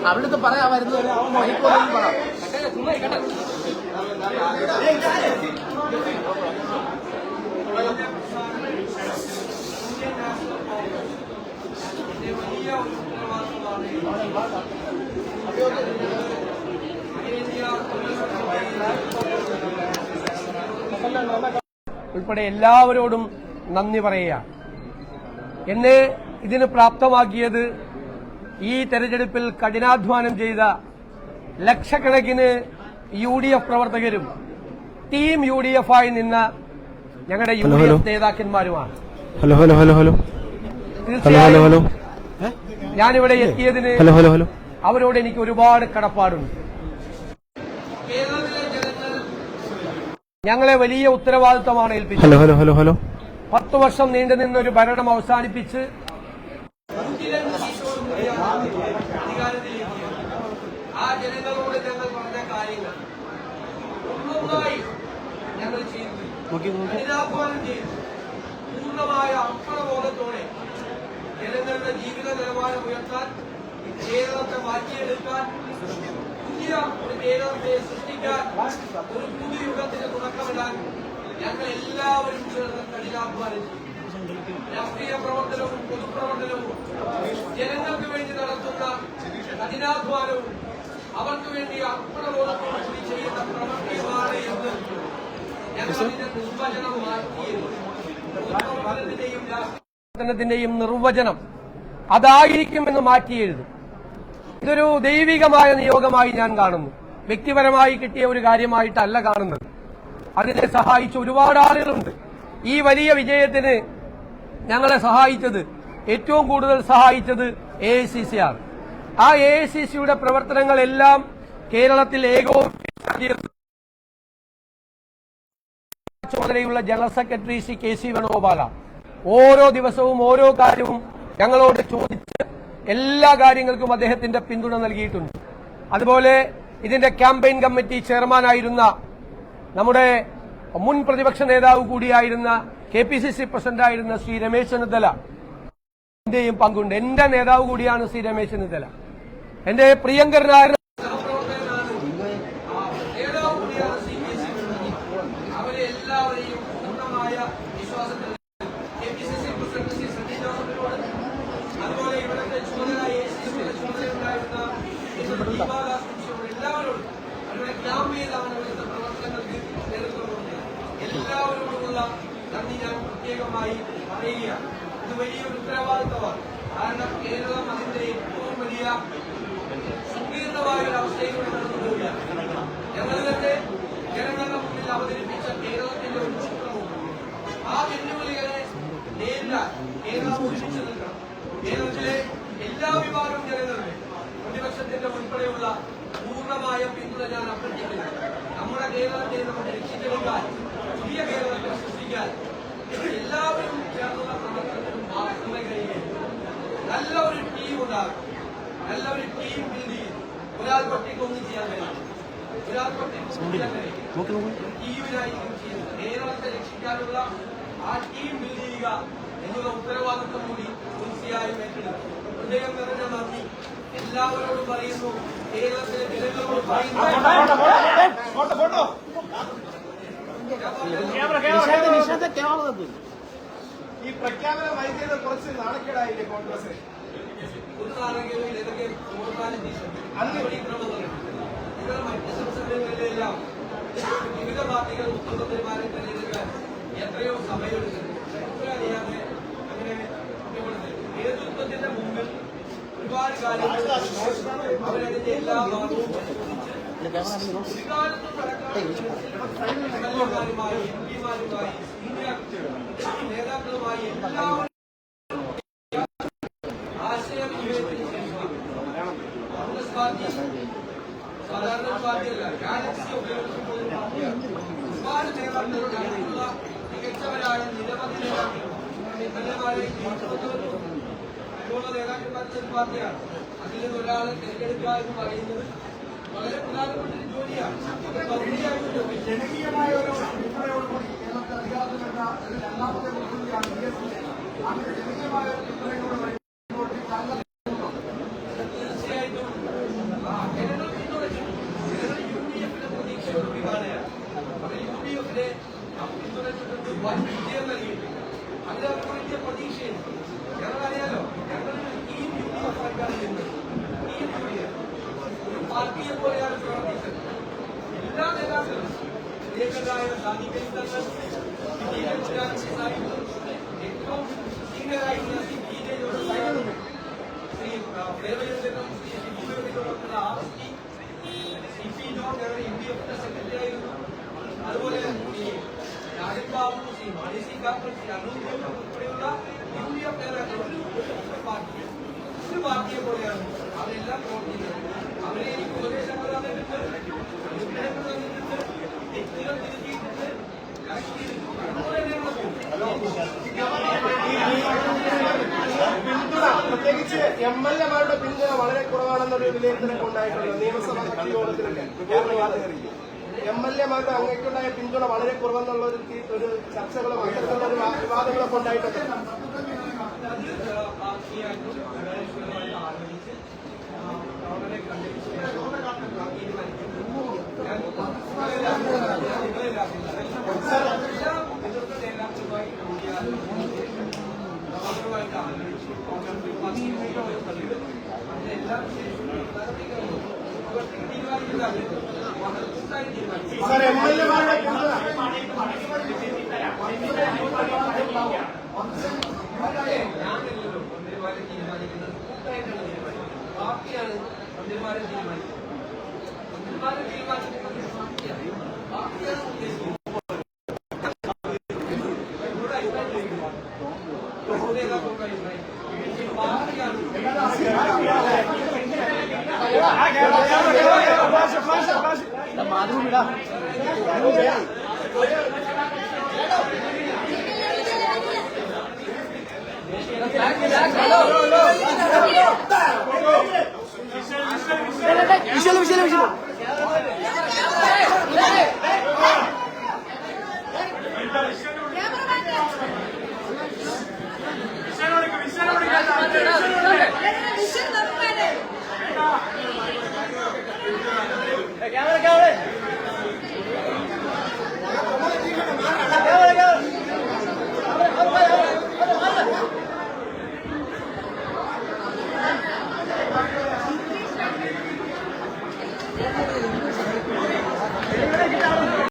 അവിടുത്തെ പറയാമായിരുന്നു. ഉൾപ്പെടെ എല്ലാവരോടും നന്ദി പറയുക. എന്നെ ഇതിന് പ്രാപ്തമാക്കിയത് ഈ തെരഞ്ഞെടുപ്പിൽ കഠിനാധ്വാനം ചെയ്ത ലക്ഷക്കണക്കിന് UDF പ്രവർത്തകരും ടീം UDF ആയി നിന്ന ഞങ്ങളുടെ UDF നേതാക്കന്മാരുമാണ്. തീർച്ചയായും ഞാനിവിടെ എത്തിയതിന് അവരോട് എനിക്ക് ഒരുപാട് കടപ്പാടുണ്ട്. ഞങ്ങളെ വലിയ ഉത്തരവാദിത്തമാണ് ഏൽപ്പിച്ചത്. 10 വർഷം നീണ്ടുനിന്നൊരു ഭരണം അവസാനിപ്പിച്ച് ആ ജനങ്ങളോട് ഞങ്ങൾ പറഞ്ഞ കാര്യങ്ങൾ ഒന്നൊന്നായി ഞങ്ങൾ ചെയ്തു, കഠിനാധ്വാനം ചെയ്തു, പൂർണ്ണമായ അർപ്പണബോധത്തോടെ ജനങ്ങളുടെ ജീവിത നിലവാരം ഉയർത്താൻ, കേരളത്തെ മാറ്റിയെടുക്കാൻ, പുതിയ ഒരു കേരളത്തെ സൃഷ്ടിക്കാൻ, ഒരു പുതുയുഗത്തിന് തുടക്കമിടാൻ ഞങ്ങൾ എല്ലാവരും ചേർന്ന് കഠിനാധ്വാനം ചെയ്യും. രാഷ്ട്രീയ പ്രവർത്തനവും പൊതുപ്രവർത്തനവും ജനങ്ങൾക്ക് വേണ്ടി നടത്തുന്ന കഠിനാധ്വാനവും അവർക്ക് വേണ്ടി അർപ്പണബോധത്തോടുകൂടി ചെയ്യുന്ന പ്രവൃത്തിയുമാണ് എന്ന് ഞങ്ങളിതിന്റെ നിർവചനം മാറ്റിയെഴുതും. രാഷ്ട്രീയത്തിന്റെയും നിർവചനം അതായിരിക്കുമെന്ന് മാറ്റിയെഴുതും. ഇതൊരു ദൈവികമായ നിയോഗമായി ഞാൻ കാണുന്നു. വ്യക്തിപരമായി കിട്ടിയ ഒരു കാര്യമായിട്ടല്ല കാണുന്നത്. അതിനെ സഹായിച്ച ഒരുപാട് ആളുകളുണ്ട്. ഈ വലിയ വിജയത്തിന് ഞങ്ങളെ സഹായിച്ചത്, ഏറ്റവും കൂടുതൽ സഹായിച്ചത് AICC ആണ്. ആ AICCയുടെ പ്രവർത്തനങ്ങളെല്ലാം കേരളത്തിൽ ചുമതലയുള്ള general secretary Shri KC Venugopala ഓരോ ദിവസവും ഓരോ കാര്യവും ഞങ്ങളോട് ചോദിച്ച് എല്ലാ കാര്യങ്ങൾക്കും അദ്ദേഹത്തിന്റെ പിന്തുണ നൽകിയിട്ടുണ്ട്. അതുപോലെ ഇതിന്റെ ക്യാമ്പയിൻ കമ്മിറ്റി ചെയർമാനായിരുന്ന നമ്മുടെ മുൻ പ്രതിപക്ഷ നേതാവ് കൂടിയായിരുന്ന KPCC പ്രസിഡന്റായിരുന്ന ശ്രീ രമേശ് ചെന്നിത്തല എന്റെയും പങ്കുണ്ട്. എന്റെ നേതാവ് കൂടിയാണ് ശ്രീ രമേശ് ചെന്നിത്തല. എന്റെ പ്രിയങ്കരനായ അവരെ എല്ലാവരെയും പൂർണ്ണമായ വിശ്വാസത്തിൽ KPCC പ്രസിഡന്റ് ശ്രീ സണ്ണി ജോസഫിനോട്, അതുപോലെ ഇവിടുത്തെ ചുമതലയുണ്ടായിരുന്ന എല്ലാവരോടും, അവരുടെ ക്യാമ്പയിലാണ് ഇവിടുത്തെ പ്രവർത്തനങ്ങൾക്ക് നേതൃത്വം കൊടുത്തത്. എല്ലാവരോടുമുള്ള നന്ദി ഞാൻ പ്രത്യേകമായി പറയുകയാണ്. ഇത് വലിയൊരു ഉത്തരവാദിത്തമാണ്. കാരണം കേരളം അതിന്റെ ഏറ്റവും വലിയ സങ്കീർണമായ ഒരു അവസ്ഥയിലൂടെ കടന്നു പോവുകയാണ്. ഞങ്ങൾ തന്നെ ജനങ്ങളുടെ മുന്നിൽ അവതരിപ്പിച്ച കേരളത്തിന്റെ ഒരു ചിത്രവും ആ വെല്ലുവിളികളെ നേരിടാൻ കേരളം ഒരുമിച്ച് നിൽക്കണം. കേരളത്തിലെ എല്ലാ വിഭാഗം ജനങ്ങളുടെ പ്രതിപക്ഷത്തിന്റെ ഉൾപ്പെടെയുള്ള പൂർണ്ണമായ പിന്തുണ ഞാൻ അഭ്യർത്ഥിക്കുന്നു. നമ്മുടെ കേരളത്തെ നമുക്ക് രക്ഷിച്ചെടുക്കാൻ, പുതിയ കേരളത്തെ സൃഷ്ടിക്കാൻ എല്ലാവരും ചേർന്നുള്ള പ്രവർത്തനത്തിനും മാത്രമേ കഴിയുകയുള്ളൂ. നല്ല ഒരു ടീം ഉണ്ടാകും, നല്ല ഒരു ടീം ബിൽഡ് ചെയ്യും. ഒരാൾക്ക് ഒറ്റയ്ക്കൊന്നും ചെയ്യാൻ കഴിയും, ഒരാൾക്ക് ഒറ്റയ്ക്കൊന്നും ചെയ്യാൻ കഴിയും. ടീമിനായിരിക്കും ചെയ്യുന്നത്. കേരളത്തെ രക്ഷിക്കാനുള്ള ആ ടീം ബിൽഡ് ചെയ്യുക എന്നുള്ള ഉത്തരവാദിത്വം കൂടി തീർച്ചയായും ഏറ്റെടുക്കും. ഹൃദയം നിറഞ്ഞ നന്ദി എല്ലാവരോടും പറയുന്നു. കേരളത്തിലെ ജനങ്ങളോട് പറയുന്നു. ഈ പ്രഖ്യാപനം വൈകിയത് കുറച്ച് നാണക്കേടായില്ലേ കോൺഗ്രസ്? ഒരു നാണകവും ഇതൊക്കെ ഇവിടെ മറ്റ് സംസ്ഥാനങ്ങളിലെല്ലാം വിവിധ പാർട്ടികൾ മുഖ്യമന്ത്രിമാരെ തെരഞ്ഞെടുക്കാൻ എത്രയോ സമയമെടുക്കുന്നു. അറിയാതെ അങ്ങനെ നേതൃത്വത്തിന്റെ മുമ്പിൽ ഒരുപാട് കാര്യങ്ങൾ അവരതിന്റെ എല്ലാ ഭാഗവും എംഎൽഎമാരുമായി MP-മാരുമായി സീനിയർ നേതാക്കളുമായി എല്ലാവരും ആശയവിനിമയത്തിന് ശേഷം കോൺഗ്രസ് പാർട്ടി സാധാരണ പാർട്ടിയല്ല, ഗാലക്സി ഉപയോഗിച്ചുള്ള ഒരു പാർട്ടിയാണ്. ഒരുപാട് നേതാക്കളുടെ അടുത്തുള്ള മികച്ചവരായ നിരവധി നേതാക്കൾ എംഎൽഎമാരെ നേതാക്കന്മാരുടെ ഒരു പാർട്ടിയാണ്. അതിൽ നിന്നൊരാളെ തിരഞ്ഞെടുക്കുക എന്ന് പറയുന്നത് വളരെ പ്രധാനപ്പെട്ട ഒരു ജോലിയാണ്. ജനകീയമായ ഒരു പിന്തുണയോടുകൂടി കേരളത്തിൽ അധികാരത്തിൽ വരുന്ന ഒരു രണ്ടാമത്തെ മുഖ്യമന്ത്രിയാണ് ജനകീയമായ ഒരു പിന്തുണയോടുകൂടി പാർട്ടിക്കാണ് ചെയ്യുന്നത്. ഈ യൂണിയൻ ഒരു പാർട്ടിയെ പോലെയാണ് പ്രവർത്തിച്ചത്. എല്ലാ നേതാക്കളും പ്രിയങ്കരായ സാദിഖലി തങ്ങൾ, ഏറ്റവും സീനിയറായിട്ടുള്ള ശ്രീ പി ജെ ജോസഫ്, ശ്രീ ദേവചന്ദ്രനും ശ്രീ ശിബുവിനോടൊപ്പമുള്ള ആർഎസ്പി, സി പി ജോൺ ഞങ്ങളുടെ UDF സെക്രട്ടറി ആയിരുന്നു. അതുപോലെ ശ്രീ രാജൻ ബാബു, ശ്രീ മാണി സി കാപ്പൻ, ശ്രീ അനൂപ് ഉൾപ്പെടെയുള്ള UDF നേതാക്കൾ ഒരു പാർട്ടിയെ പോലെയാണ് അവരെല്ലാം പ്രവർത്തിക്കുന്നത്. അവരെ എനിക്ക് ഉപദേശങ്ങൾ തന്നിട്ടുണ്ട്, അനുഗ്രഹങ്ങൾ തന്നിട്ടുണ്ട്, തെറ്റുകൾ തിരുത്തിയിട്ടുണ്ട്, കറക്റ്റ് ചെയ്തിട്ടുണ്ട്. അതുപോലെ തന്നെയാണ് പിന്തുണ, പ്രത്യേകിച്ച് MLA-മാരുടെ പിന്തുണ വളരെ കുറവാണെന്നൊരു വിലയിരുത്തലൊക്കെ ഉണ്ടായിട്ടുണ്ട് നിയമസഭാ കക്ഷി യോഗത്തിലൊക്കെ. MLA-മാരുടെ അങ്ങേക്കുണ്ടായ പിന്തുണ വളരെ കുറവെന്നുള്ള ഒരു ചർച്ചകളും അത്തരത്തിലുള്ള ഒരു വിവാദങ്ങളൊക്കെ ഉണ്ടായിട്ടുണ്ട്. ആലോചിച്ച് അവരെ കണ്ടിട്ട് നേതാക്കളുമായി അവരുമായിട്ട് ആലോചിച്ച് അതിനെല്ലാം തീരുമാനിക്കുന്നത് സാർ MLA-മാരുടെ പിന്തുണ ഞാനല്ലല്ലോ മന്ത്രിമാരെ തീരുമാനിക്കുന്നത്, കൂട്ടായിട്ടാണ് തീരുമാനിക്കുന്നത്. പാർട്ടിയാണ് മന്ത്രിമാരെ തീരുമാനിക്കുന്നത്. മന്ത്രിമാരെ തീരുമാനിക്കുന്നത് പാർട്ടിയാണ് ഉദ്ദേശിക്കുന്നത്. വിഷയം